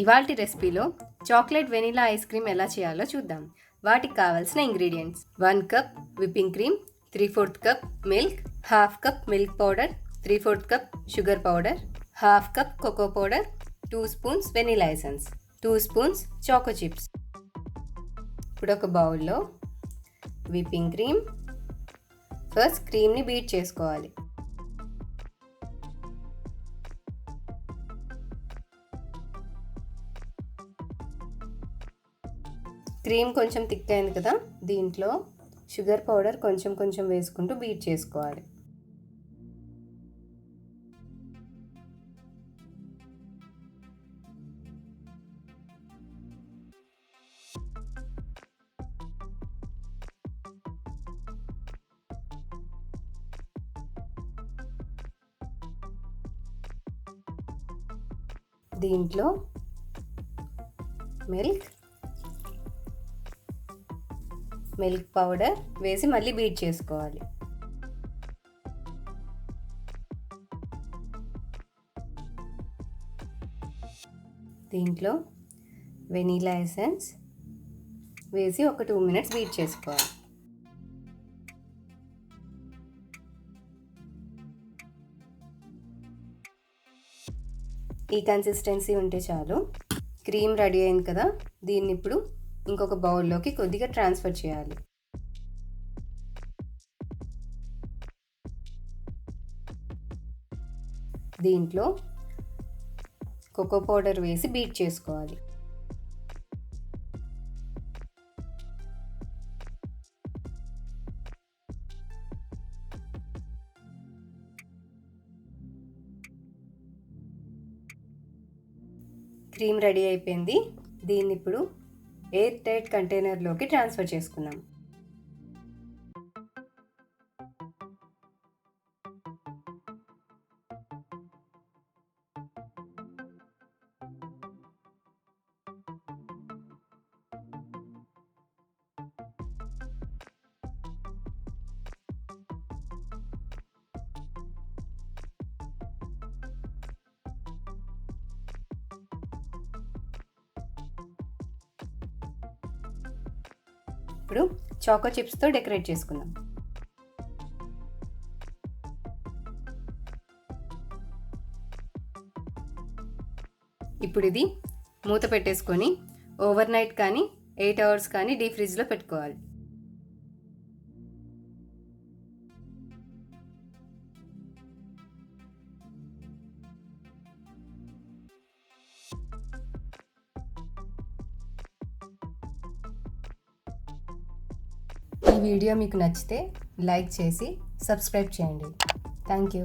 ఇవాల్టి రెసిపీలో chocolate vanilla ice cream ఎలా చేయాలో చూద్దాం. వాటికి కావాల్సిన ingredients: 1 cup whipping cream, 3/4 cup milk, 1/2 cup milk powder, 3/4 cup sugar powder, 1/2 cup cocoa powder, 2 spoons vanilla essence, 2 spoons choco chips. ఇప్పుడు ఒక బౌల్లో విప్పింగ్ క్రీమ్, ఫస్ట్ క్రీమ్ని బీట్ చేసుకోవాలి. క్రీమ్ కొంచెం థిక్ అయింది కదా, దీంట్లో షుగర్ పౌడర్ కొంచెం కొంచెం వేసుకుంటూ బీట్ చేసుకోవాలి. దీంట్లో మిల్క్ పౌడర్ వేసి మళ్ళీ బీట్ చేసుకోవాలి. దీంట్లో వెనీలా ఎసెన్స్ వేసి ఒక 2 మినిట్స్ బీట్ చేసుకోవాలి. ఈ కన్సిస్టెన్సీ ఉంటే చాలు. క్రీమ్ రెడీ అయింది కదా, దీన్ని ఇప్పుడు ఇంకొక బౌల్లోకి కొద్దిగా ట్రాన్స్ఫర్ చేయాలి. దీంట్లో కోకో పౌడర్ వేసి బీట్ చేసుకోవాలి. క్రీమ్ రెడీ అయిపోయింది. దీన్ని ఇప్పుడు ఎయిర్ టైట్ కంటైనర్లోకి ట్రాన్స్ఫర్ చేసుకుందాం. ఇప్పుడు చాకో చిప్స్తో డెకరేట్ చేసుకుందాం. ఇప్పుడు ఇది మూత పెట్టేసుకొని ఓవర్ నైట్ కానీ 8 అవర్స్ కానీ డీప్ ఫ్రిడ్జ్లో పెట్టుకోవాలి. ఈ వీడియో మీకు నచ్చితే లైక్ చేసి సబ్స్క్రైబ్ చేయండి. Thank you.